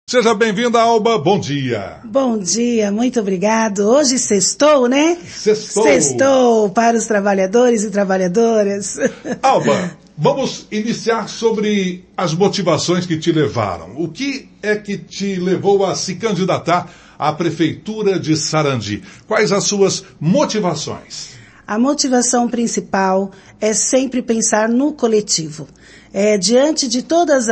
Seja bem-vinda, Alba. Bom dia. Bom dia, muito obrigado. Hoje sextou, né? Sextou. Sextou para os trabalhadores e trabalhadoras. Alba, vamos iniciar sobre as motivações que te levaram. O que é que te levou a se candidatar à Prefeitura de Sarandi? Quais as suas motivações? A motivação principal é sempre pensar no coletivo. Diante de todos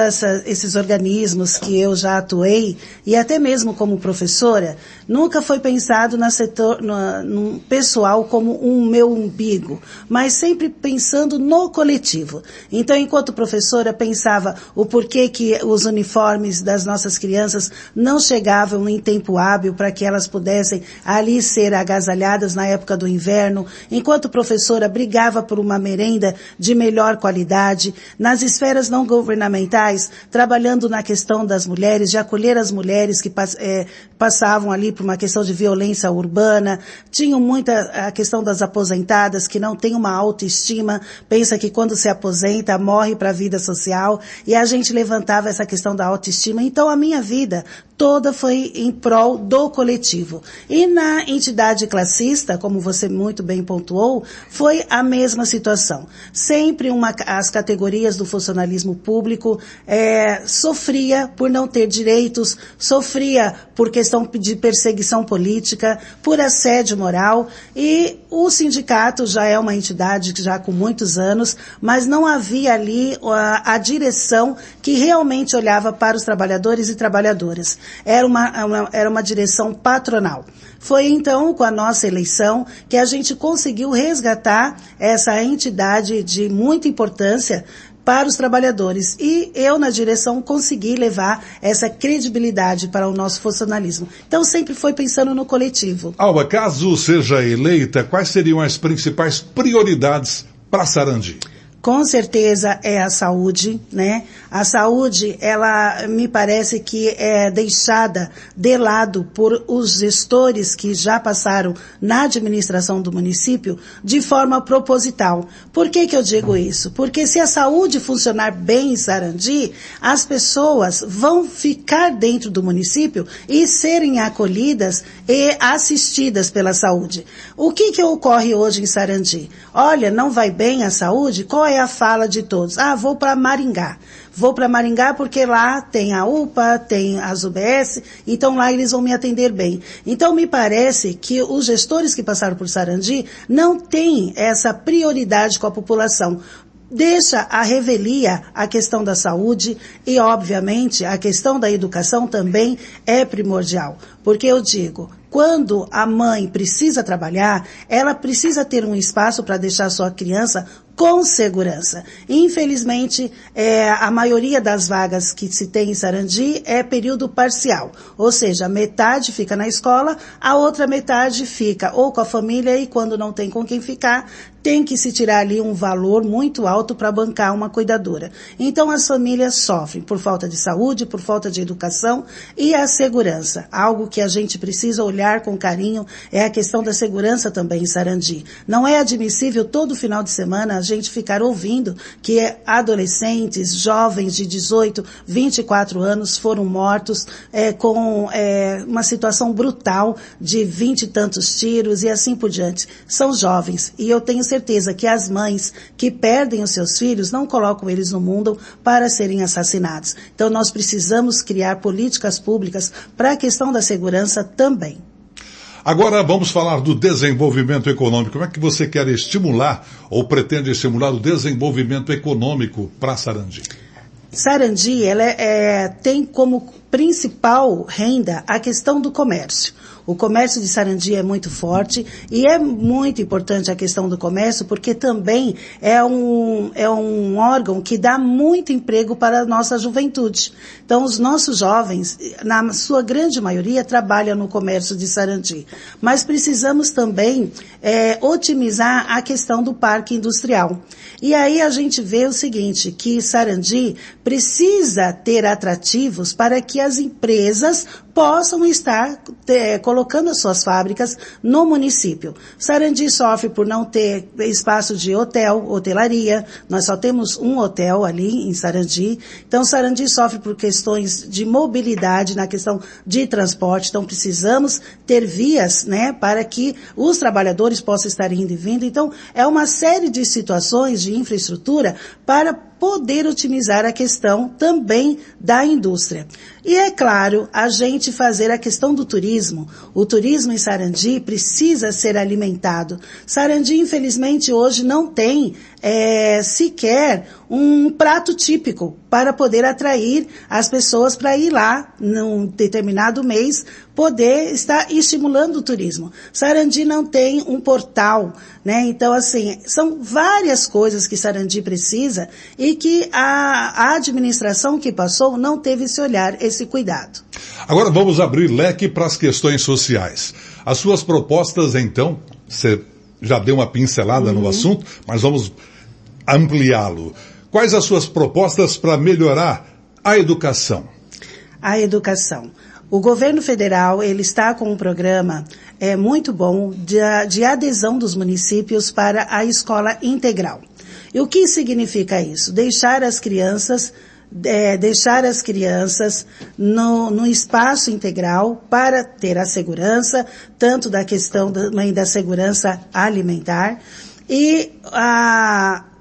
esses organismos que eu já atuei, e até mesmo como professora, nunca foi pensado no pessoal como um meu umbigo, mas sempre pensando no coletivo. Então, enquanto professora, pensava o porquê que os uniformes das nossas crianças não chegavam em tempo hábil para que elas pudessem ali ser agasalhadas na época do inverno. Enquanto professora, brigava por uma merenda de melhor qualidade. Nas esferas não governamentais, trabalhando na questão das mulheres, de acolher as mulheres que passavam ali por uma questão de violência urbana. Tinham muita a questão das aposentadas, que não têm uma autoestima, pensa que quando se aposenta, morre para a vida social, e a gente levantava essa questão da autoestima. Então, a minha vida toda foi em prol do coletivo. E na entidade classista, como você muito bem pontuou, foi a mesma situação. Sempre as categorias do funcionalismo público sofria por não ter direitos, sofria por questão de perseguição política, por assédio moral, e o sindicato já é uma entidade que já com muitos anos, mas não havia ali a direção que realmente olhava para os trabalhadores e trabalhadoras. Era uma direção patronal. Foi então, com a nossa eleição, que a gente conseguiu resgatar essa entidade de muita importância para os trabalhadores. E eu, na direção, consegui levar essa credibilidade para o nosso funcionalismo. Então, sempre foi pensando no coletivo. Alba, caso seja eleita, quais seriam as principais prioridades para Sarandi? Com certeza é a saúde, né? A saúde, ela me parece que é deixada de lado por os gestores que já passaram na administração do município de forma proposital. Por que eu digo isso? Porque se a saúde funcionar bem em Sarandi, as pessoas vão ficar dentro do município e serem acolhidas e assistidas pela saúde. O que ocorre hoje em Sarandi? Olha, não vai bem a saúde? Qual é a fala de todos? Vou para Maringá. Vou para Maringá porque lá tem a UPA, tem as UBS, então lá eles vão me atender bem. Então me parece que os gestores que passaram por Sarandi não têm essa prioridade com a população. Deixa a revelia a questão da saúde e, obviamente, a questão da educação também é primordial. Porque eu digo, quando a mãe precisa trabalhar, ela precisa ter um espaço para deixar sua criança com segurança. Infelizmente, a maioria das vagas que se tem em Sarandi é período parcial, ou seja, metade fica na escola, a outra metade fica ou com a família e quando não tem com quem ficar, tem que se tirar ali um valor muito alto para bancar uma cuidadora. Então as famílias sofrem por falta de saúde, por falta de educação e a segurança. Algo que a gente precisa olhar com carinho é a questão da segurança também em Sarandi. Não é admissível todo final de semana a gente ficar ouvindo que adolescentes, jovens de 18, 24 anos foram mortos com uma situação brutal de 20 e tantos tiros e assim por diante. São jovens e eu tenho certeza que as mães que perdem os seus filhos não colocam eles no mundo para serem assassinados. Então nós precisamos criar políticas públicas para a questão da segurança também. Agora vamos falar do desenvolvimento econômico. Como é que você quer estimular ou pretende estimular o desenvolvimento econômico para Sarandi? Sarandi, ela tem como principal renda a questão do comércio. O comércio de Sarandi é muito forte e é muito importante a questão do comércio porque também é um órgão que dá muito emprego para a nossa juventude. Então, os nossos jovens, na sua grande maioria, trabalham no comércio de Sarandi. Mas precisamos também otimizar a questão do parque industrial. E aí a gente vê o seguinte, que Sarandi precisa ter atrativos para que as empresas possam estar colocando as suas fábricas no município. Sarandi sofre por não ter espaço de hotelaria, nós só temos um hotel ali em Sarandi, então Sarandi sofre por questões de mobilidade, na questão de transporte, então precisamos ter vias, né, para que os trabalhadores possam estar indo e vindo, então é uma série de situações de infraestrutura para poder otimizar a questão também da indústria. E é claro, a gente fazer a questão do turismo. O turismo em Sarandi precisa ser alimentado. Sarandi, infelizmente, hoje não tem sequer um prato típico para poder atrair as pessoas para ir lá num determinado mês, poder estar estimulando o turismo. Sarandi não tem um portal, né? Então, assim, são várias coisas que Sarandi precisa e que a administração que passou não teve esse olhar, esse cuidado. Agora vamos abrir leque para as questões sociais. As suas propostas, então, você já deu uma pincelada no assunto, mas vamos ampliá-lo. Quais as suas propostas para melhorar a educação? A educação. O governo federal, ele está com um programa muito bom de adesão dos municípios para a escola integral. E o que significa isso? Deixar as crianças no espaço integral para ter a segurança, tanto da questão também da segurança alimentar. E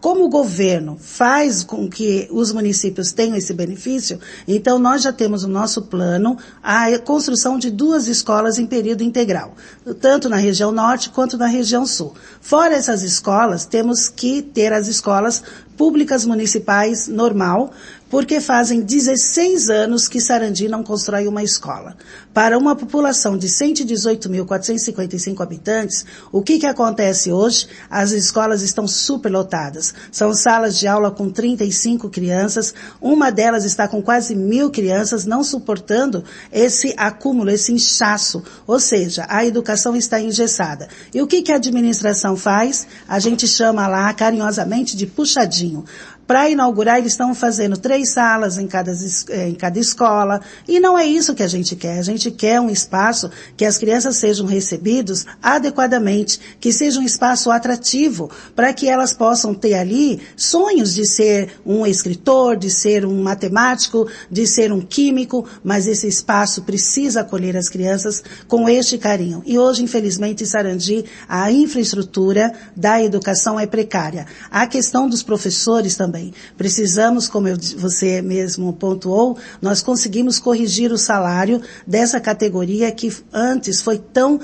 como o governo faz com que os municípios tenham esse benefício, então nós já temos no nosso plano a construção de 2 escolas em período integral, tanto na região norte quanto na região sul. Fora essas escolas, temos que ter as escolas públicas municipais normal, porque fazem 16 anos que Sarandi não constrói uma escola. Para uma população de 118.455 habitantes, o que acontece hoje? As escolas estão superlotadas. São salas de aula com 35 crianças, uma delas está com quase 1.000 crianças, não suportando esse acúmulo, esse inchaço. Ou seja, a educação está engessada. E o que a administração faz? A gente chama lá carinhosamente de puxadinho. Para inaugurar, eles estão fazendo 3 salas em cada escola, e não é isso que a gente quer. A gente quer um espaço que as crianças sejam recebidos adequadamente, que seja um espaço atrativo, para que elas possam ter ali sonhos de ser um escritor, de ser um matemático, de ser um químico, mas esse espaço precisa acolher as crianças com este carinho. E hoje, infelizmente, em Sarandi, a infraestrutura da educação é precária. A questão dos professores também. Precisamos, como você mesmo pontuou, nós conseguimos corrigir o salário dessa categoria que antes foi tão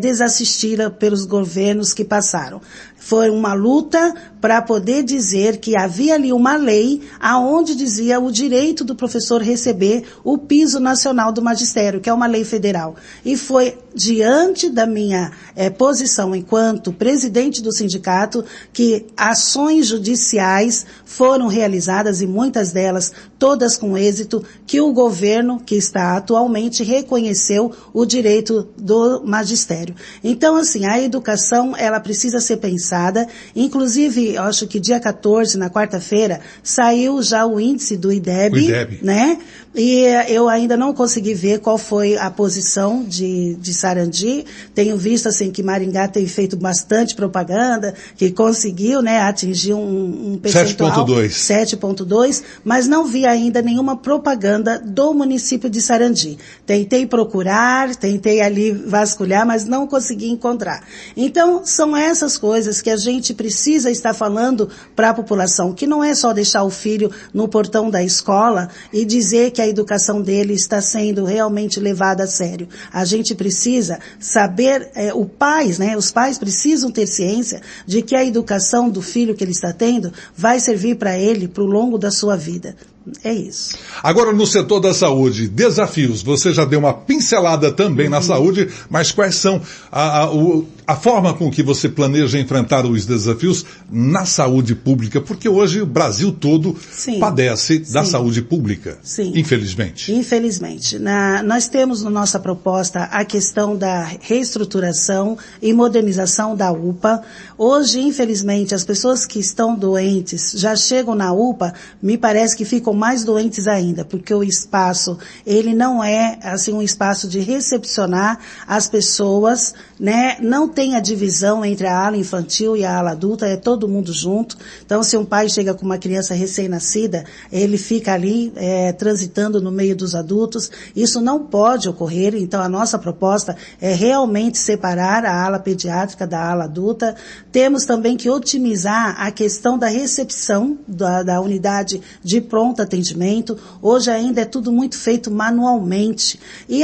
desassistida pelos governos que passaram. Foi uma luta para poder dizer que havia ali uma lei aonde dizia o direito do professor receber o piso nacional do magistério, que é uma lei federal. E foi diante da minha posição enquanto presidente do sindicato que ações judiciais foram realizadas, e muitas delas, todas com êxito, que o governo que está atualmente reconheceu o direito do magistério. Então, assim, a educação, ela precisa ser pensada, inclusive, eu acho que dia 14, na quarta-feira, saiu já o índice do IDEB, né? E eu ainda não consegui ver qual foi a posição de Sarandi. Tenho visto, assim, que Maringá tem feito bastante propaganda, que conseguiu, né, atingir um percentual 7,2, mas não vi ainda nenhuma propaganda do município de Sarandi. Tentei procurar, tentei ali vasculhar, mas não consegui encontrar. Então, são essas coisas que a gente precisa estar falando para a população, que não é só deixar o filho no portão da escola e dizer que a educação dele está sendo realmente levada a sério. A gente precisa saber, os pais precisam ter ciência de que a educação do filho que ele está tendo vai servir para ele pro longo da sua vida. É isso. Agora, no setor da saúde, desafios. Você já deu uma pincelada também na saúde, mas quais são a forma com que você planeja enfrentar os desafios na saúde pública? Porque hoje o Brasil todo padece da saúde pública, infelizmente. Infelizmente. Nós temos na nossa proposta a questão da reestruturação e modernização da UPA. Hoje, infelizmente, as pessoas que estão doentes já chegam na UPA, me parece que ficam mais doentes ainda, porque o espaço, ele não é, assim, um espaço de recepcionar as pessoas, né? Não tem a divisão entre a ala infantil e a ala adulta, é todo mundo junto. Então, se um pai chega com uma criança recém-nascida, ele fica ali transitando no meio dos adultos. Isso não pode ocorrer, então a nossa proposta é realmente separar a ala pediátrica da ala adulta. Temos também que otimizar a questão da recepção da unidade de pronto atendimento. Hoje ainda é tudo muito feito manualmente. E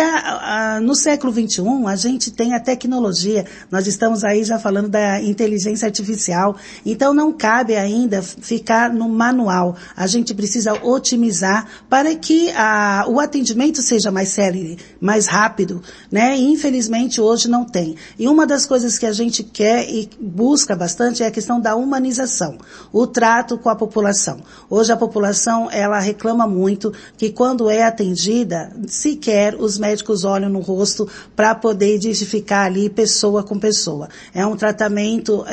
no século XXI, a gente tem a tecnologia. Nós estamos aí já falando da inteligência artificial. Então não cabe ainda ficar no manual. A gente precisa otimizar para que o atendimento seja mais célere, mais rápido, né? E infelizmente hoje não tem. E uma das coisas que a gente quer e busca bastante é a questão da humanização, o trato com a população. Hoje a população, ela reclama muito que quando é atendida, sequer os médicos olham no rosto para poder identificar ali pessoa com pessoa. É um tratamento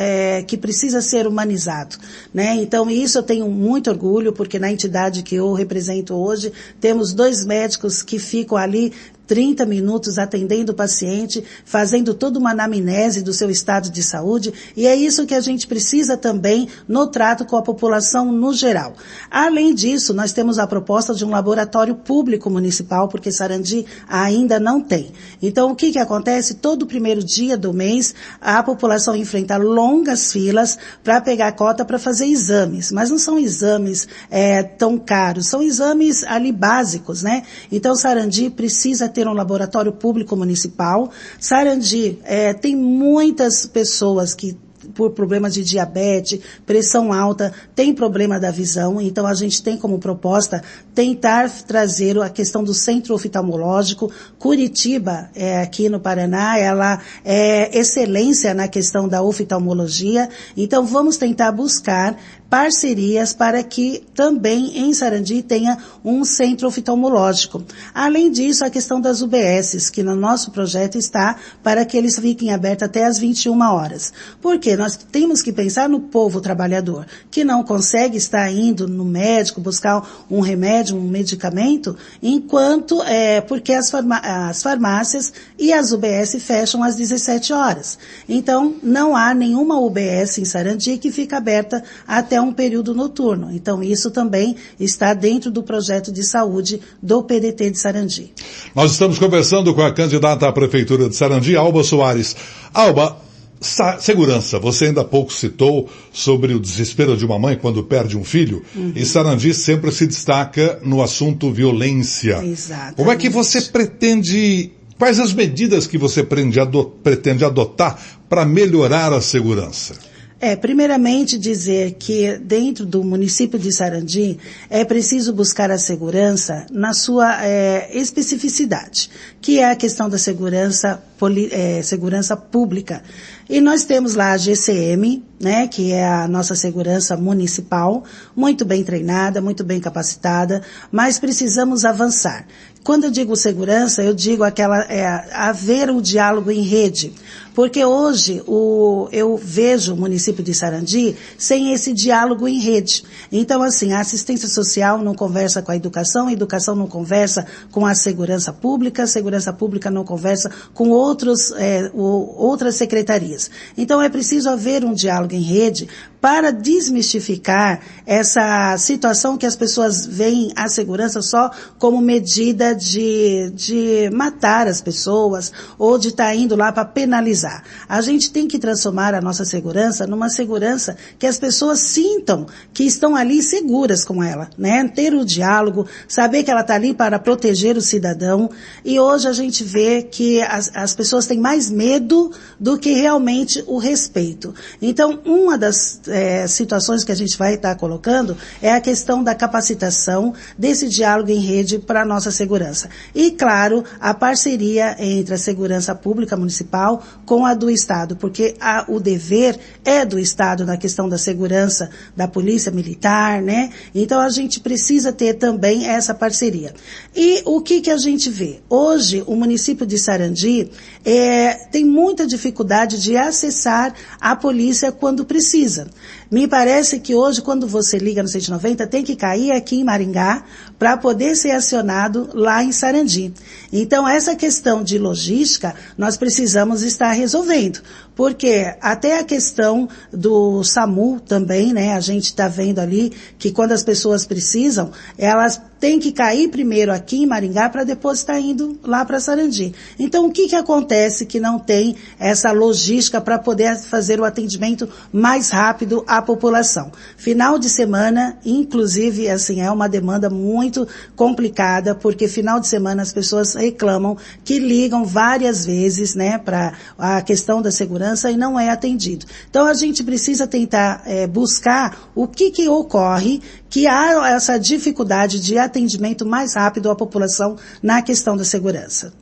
que precisa ser humanizado, né? Então isso eu tenho muito orgulho, porque na entidade que eu represento hoje, temos 2 médicos que ficam ali 30 minutos atendendo o paciente, fazendo toda uma anamnese do seu estado de saúde, e é isso que a gente precisa também no trato com a população no geral. Além disso, nós temos a proposta de um laboratório público municipal, porque Sarandi ainda não tem. Então, o que acontece? Todo primeiro dia do mês, a população enfrenta longas filas para pegar cota para fazer exames, mas não são exames tão caros, são exames ali básicos, né? Então, Sarandi precisa ter um laboratório público municipal. Sarandi tem muitas pessoas que, por problemas de diabetes, pressão alta, tem problema da visão, então a gente tem como proposta tentar trazer a questão do centro oftalmológico. Curitiba, aqui no Paraná, ela é excelência na questão da oftalmologia, então vamos tentar buscar parcerias para que também em Sarandi tenha um centro oftalmológico. Além disso, a questão das UBSs, que no nosso projeto está para que eles fiquem abertos até às 21 horas. Porque nós temos que pensar no povo trabalhador, que não consegue estar indo no médico buscar um remédio, um medicamento, enquanto, porque as farmácias e as UBS fecham às 17 horas. Então, não há nenhuma UBS em Sarandi que fica aberta até um período noturno. Então, isso também está dentro do projeto de saúde do PDT de Sarandi. Nós estamos conversando com a candidata à Prefeitura de Sarandi, Alba Soares. Alba, segurança, você ainda há pouco citou sobre o desespero de uma mãe quando perde um filho, e Sarandi sempre se destaca no assunto violência. Exatamente. Como é que você pretende, quais as medidas que você pretende adotar para melhorar a segurança? Primeiramente dizer que dentro do município de Sarandi é preciso buscar a segurança na sua especificidade, que é a questão da segurança pública. E nós temos lá a GCM, né, que é a nossa segurança municipal, muito bem treinada, muito bem capacitada, mas precisamos avançar. Quando eu digo segurança, eu digo haver um diálogo em rede, porque hoje eu vejo o município de Sarandi sem esse diálogo em rede. Então, assim, a assistência social não conversa com a educação não conversa com a segurança pública não conversa com outras secretarias. Então, é preciso haver um diálogo em rede para desmistificar essa situação que as pessoas veem a segurança só como medida de matar as pessoas ou de estar indo lá para penalizar. A gente tem que transformar a nossa segurança numa segurança que as pessoas sintam que estão ali seguras com ela, né? Ter o diálogo, saber que ela está ali para proteger o cidadão, e hoje a gente vê que as pessoas têm mais medo do que realmente o respeito. Então, uma das situações que a gente vai estar colocando é a questão da capacitação desse diálogo em rede para a nossa segurança. E, claro, a parceria entre a segurança pública municipal com a do Estado, porque o dever é do Estado na questão da segurança da polícia militar, né? Então, a gente precisa ter também essa parceria. E o que a gente vê? Hoje, o município de Sarandi tem muita dificuldade de acessar a polícia quando precisa. Me parece que hoje, quando você liga no 190, tem que cair aqui em Maringá para poder ser acionado lá em Sarandi. Então, essa questão de logística, nós precisamos estar resolvendo. Porque até a questão do SAMU também, né? A gente está vendo ali que quando as pessoas precisam, elas têm que cair primeiro aqui em Maringá para depois estar indo lá para Sarandi. Então, o que acontece que não tem essa logística para poder fazer o atendimento mais rápido à população? Final de semana, inclusive, assim, é uma demanda muito complicada, porque final de semana as pessoas reclamam que ligam várias vezes, né, para a questão da segurança e não é atendido. Então, a gente precisa tentar buscar o que ocorre, que há essa dificuldade de atendimento mais rápido à população na questão da segurança.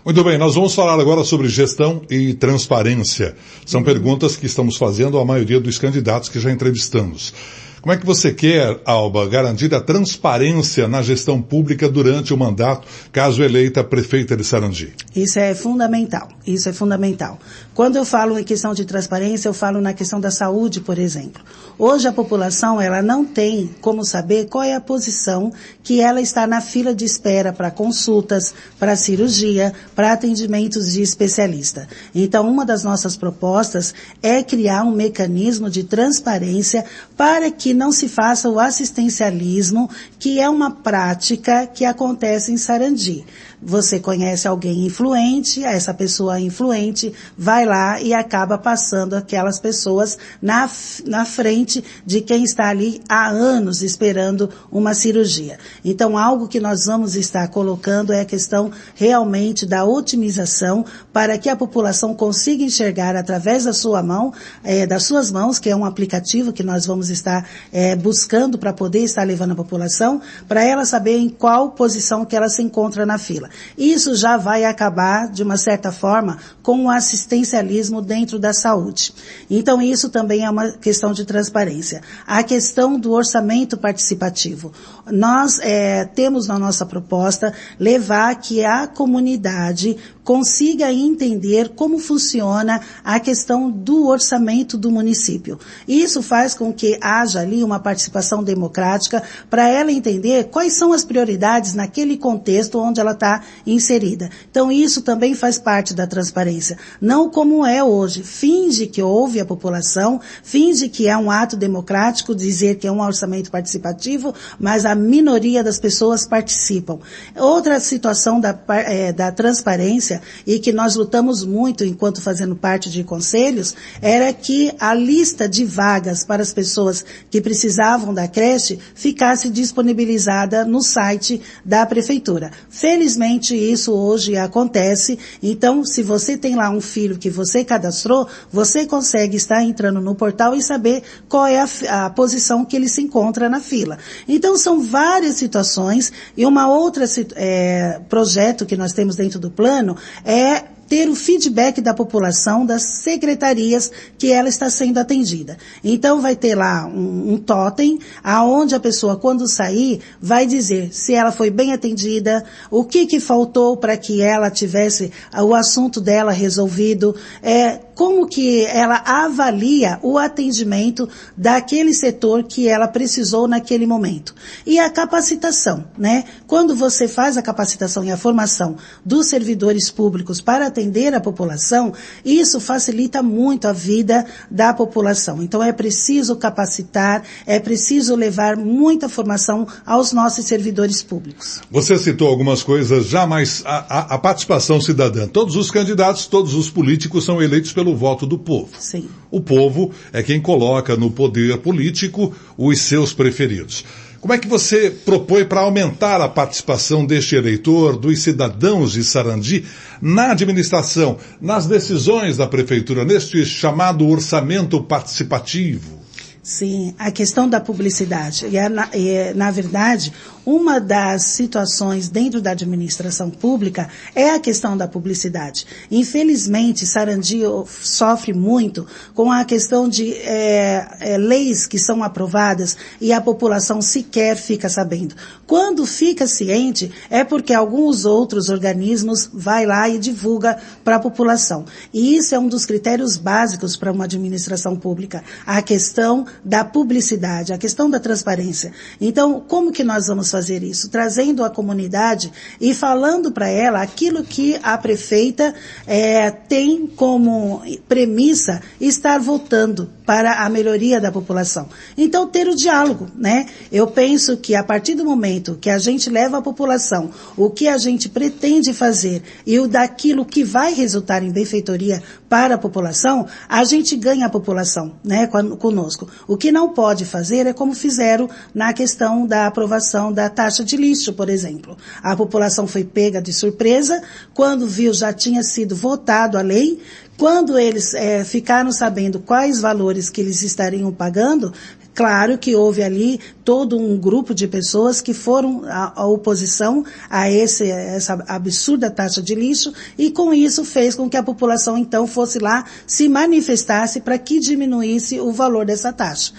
Muito bem, nós vamos falar agora sobre gestão e transparência. São perguntas que estamos fazendo à maioria dos candidatos que já entrevistamos. Como é que você quer, Alba, garantir a transparência na gestão pública durante o mandato, caso eleita prefeita de Sarandi? Isso é fundamental, isso é fundamental. Quando eu falo em questão de transparência, eu falo na questão da saúde, por exemplo. Hoje a população, ela não tem como saber qual é a posição que ela está na fila de espera para consultas, para cirurgia, para atendimentos de especialista. Então, uma das nossas propostas é criar um mecanismo de transparência para que não se faça o assistencialismo, que é uma prática que acontece em Sarandi. Você conhece alguém influente, essa pessoa influente vai lá e acaba passando aquelas pessoas na frente de quem está ali há anos esperando uma cirurgia. Então, algo que nós vamos estar colocando é a questão realmente da otimização para que a população consiga enxergar através da sua mão, das suas mãos, que é um aplicativo que nós vamos estar buscando para poder estar levando a população, para ela saber em qual posição que ela se encontra na fila. Isso já vai acabar, de uma certa forma, com o assistencialismo dentro da saúde. Então, isso também é uma questão de transparência. A questão do orçamento participativo. Nós temos na nossa proposta levar que a comunidade consiga entender como funciona a questão do orçamento do município. Isso faz com que haja ali uma participação democrática para ela entender quais são as prioridades naquele contexto onde ela está inserida. Então, isso também faz parte da transparência. Não como é hoje. Finge que ouve a população, finge que é um ato democrático dizer que é um orçamento participativo, mas a minoria das pessoas participam. Outra situação da transparência, e que nós lutamos muito enquanto fazendo parte de conselhos, era que a lista de vagas para as pessoas que precisavam da creche ficasse disponibilizada no site da prefeitura. Felizmente isso hoje acontece, então se você tem lá um filho que você cadastrou, você consegue estar entrando no portal e saber qual é a posição que ele se encontra na fila. Então são várias situações, e uma outra projeto que nós temos dentro do plano é ter o feedback da população, das secretarias que ela está sendo atendida. Então vai ter lá um totem, aonde a pessoa, quando sair, vai dizer se ela foi bem atendida, o que faltou para que ela tivesse o assunto dela resolvido, como que ela avalia o atendimento daquele setor que ela precisou naquele momento. E a capacitação, né? Quando você faz a capacitação e a formação dos servidores públicos para atender a população, isso facilita muito a vida da população. Então é preciso capacitar, é preciso levar muita formação aos nossos servidores públicos. Você citou algumas coisas já, mas a participação cidadã. Todos os candidatos, todos os políticos são eleitos pelo voto do povo. Sim. O povo é quem coloca no poder político os seus preferidos. Como é que você propõe para aumentar a participação deste eleitor, dos cidadãos de Sarandi, na administração, nas decisões da prefeitura, neste chamado orçamento participativo? Sim, a questão da publicidade. Na verdade, uma das situações dentro da administração pública é a questão da publicidade. Infelizmente, Sarandi sofre muito com a questão de leis que são aprovadas e a população sequer fica sabendo. Quando fica ciente, é porque alguns outros organismos vai lá e divulga para a população. E isso é um dos critérios básicos para uma administração pública, a questão da publicidade, a questão da transparência. Então, como que nós vamos fazer isso? Trazendo a comunidade e falando para ela aquilo que a prefeita tem como premissa estar votando para a melhoria da população. Então, ter o diálogo, né? Eu penso que a partir do momento que a gente leva à população o que a gente pretende fazer e o daquilo que vai resultar em benfeitoria para a população, a gente ganha a população, né, conosco. O que não pode fazer é como fizeram na questão da aprovação da taxa de lixo, por exemplo. A população foi pega de surpresa, quando viu já tinha sido votado a lei. Quando eles ficaram sabendo quais valores que eles estariam pagando, claro que houve ali todo um grupo de pessoas que foram à oposição a essa absurda taxa de lixo, e com isso fez com que a população então fosse lá, se manifestasse para que diminuísse o valor dessa taxa.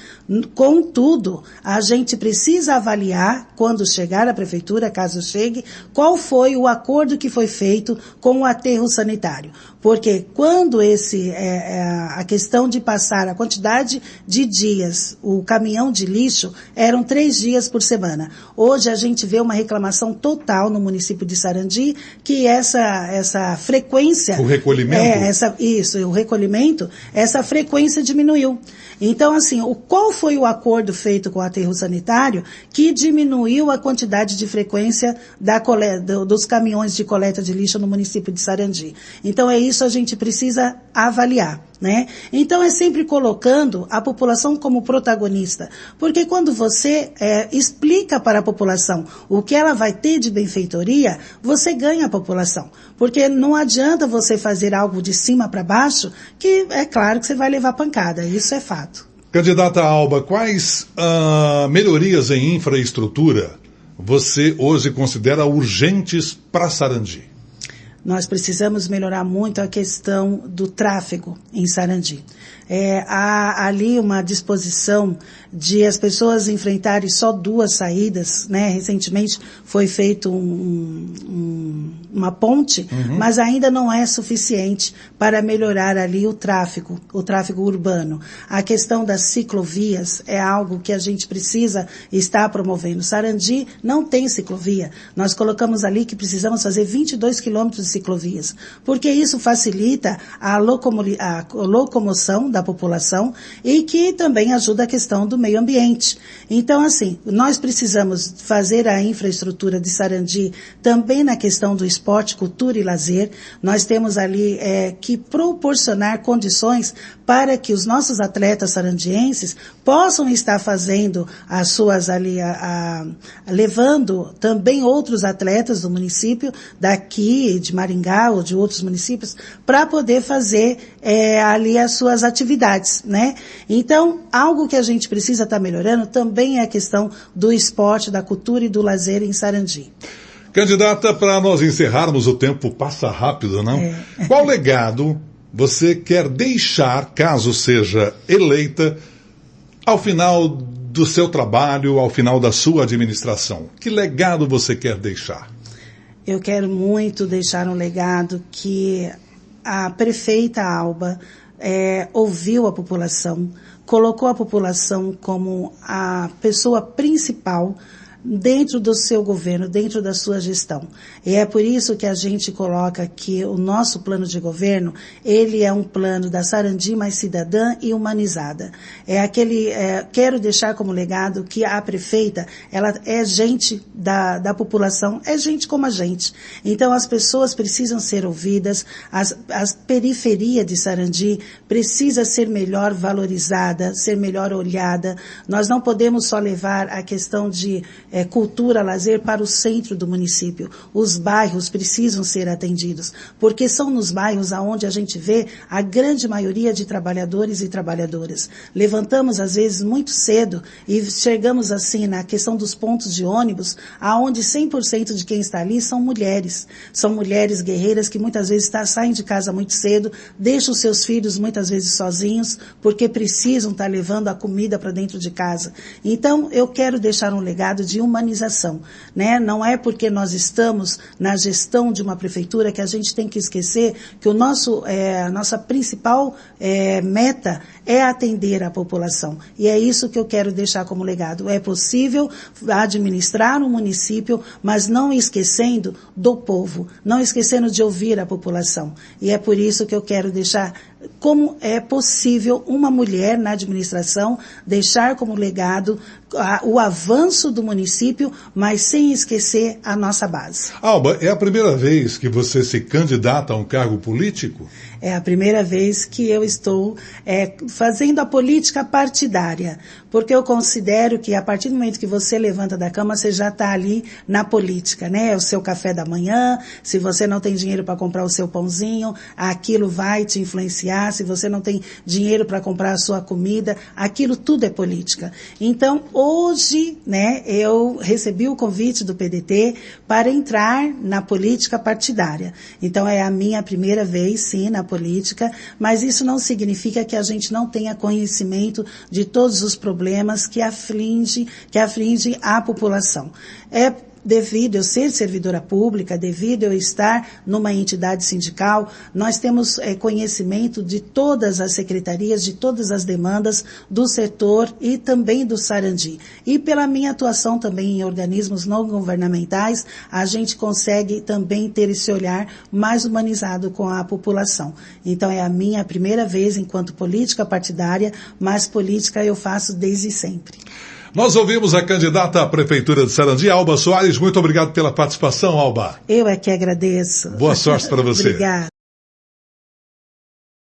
Contudo, a gente precisa avaliar, quando chegar à prefeitura, caso chegue, qual foi o acordo que foi feito com o aterro sanitário. Porque quando a questão de passar a quantidade de dias, o caminhão de lixo, eram 3 dias por semana. Hoje a gente vê uma reclamação total no município de Sarandi, que essa frequência... O recolhimento? O recolhimento, essa frequência diminuiu. Então, assim, qual foi o acordo feito com o aterro sanitário que diminuiu a quantidade de frequência dos caminhões de coleta de lixo no município de Sarandi? Então, isso a gente precisa avaliar, né? Então, é sempre colocando a população como protagonista, porque quando você explica para a população o que ela vai ter de benfeitoria, você ganha a população, porque não adianta você fazer algo de cima para baixo, que é claro que você vai levar pancada, isso é fato. Candidata Alba, quais melhorias em infraestrutura você hoje considera urgentes para Sarandi? Nós precisamos melhorar muito a questão do tráfego em Sarandi. Há ali uma disposição de as pessoas enfrentarem só 2 saídas, né? Recentemente foi feito uma ponte, mas ainda não é suficiente para melhorar ali o tráfego urbano. A questão das ciclovias é algo que a gente precisa estar promovendo. Sarandi não tem ciclovia. Nós colocamos ali que precisamos fazer 22 quilômetros de ciclovias, porque isso facilita a locomoção da população e que também ajuda a questão do meio ambiente. Então, assim, nós precisamos fazer a infraestrutura de Sarandi também na questão do esporte, cultura e lazer. Nós temos ali que proporcionar condições para que os nossos atletas sarandienses possam estar fazendo as suas ali, levando também outros atletas do município, daqui de Maringá ou de outros municípios, para poder fazer ali as suas atividades, né? Então, algo que a gente precisa estar melhorando também é a questão do esporte, da cultura e do lazer em Sarandi. Candidata, para nós encerrarmos, o tempo passa rápido, não? Qual legado você quer deixar, caso seja eleita, ao final do seu trabalho, ao final da sua administração? Que legado você quer deixar? Eu quero muito deixar um legado que a prefeita Alba ouviu a população, colocou a população como a pessoa principal dentro do seu governo, dentro da sua gestão. E é por isso que a gente coloca que o nosso plano de governo, ele é um plano da Sarandi mais cidadã e humanizada. Quero deixar como legado que a prefeita, ela é gente da população, é gente como a gente. Então as pessoas precisam ser ouvidas, as periferias de Sarandi precisa ser melhor valorizada, ser melhor olhada. Nós não podemos só levar a questão de cultura, lazer para o centro do município. Os bairros precisam ser atendidos, porque são nos bairros aonde a gente vê a grande maioria de trabalhadores e trabalhadoras. Levantamos, às vezes, muito cedo e chegamos, assim, na questão dos pontos de ônibus, aonde 100% de quem está ali são mulheres. São mulheres guerreiras que muitas vezes saem de casa muito cedo, deixam os seus filhos muitas vezes sozinhos, porque precisam estar levando a comida para dentro de casa. Então, eu quero deixar um legado de humanização, né? Não é porque nós estamos na gestão de uma prefeitura que a gente tem que esquecer que a nossa principal meta é atender a população. E é isso que eu quero deixar como legado. É possível administrar um município, mas não esquecendo do povo, não esquecendo de ouvir a população. E é por isso que eu quero deixar como é possível uma mulher na administração deixar como legado o avanço do município, mas sem esquecer a nossa base. Alba, é a primeira vez que você se candidata a um cargo político? É a primeira vez que eu estou fazendo a política partidária, porque eu considero que a partir do momento que você levanta da cama, você já está ali na política, né? É o seu café da manhã, se você não tem dinheiro para comprar o seu pãozinho, aquilo vai te influenciar, se você não tem dinheiro para comprar a sua comida, aquilo tudo é política. Então, hoje, né, eu recebi o convite do PDT para entrar na política partidária. Então, é a minha primeira vez, sim, na política, mas isso não significa que a gente não tenha conhecimento de todos os problemas que aflige a população. Devido eu ser servidora pública, devido eu estar numa entidade sindical, nós temos conhecimento de todas as secretarias, de todas as demandas do setor e também do Sarandi. E pela minha atuação também em organismos não governamentais, a gente consegue também ter esse olhar mais humanizado com a população. Então é a minha primeira vez enquanto política partidária, mas política eu faço desde sempre. Nós ouvimos a candidata à Prefeitura de Sarandi, Alba Soares. Muito obrigado pela participação, Alba. Eu é que agradeço. Boa sorte para você. Obrigada.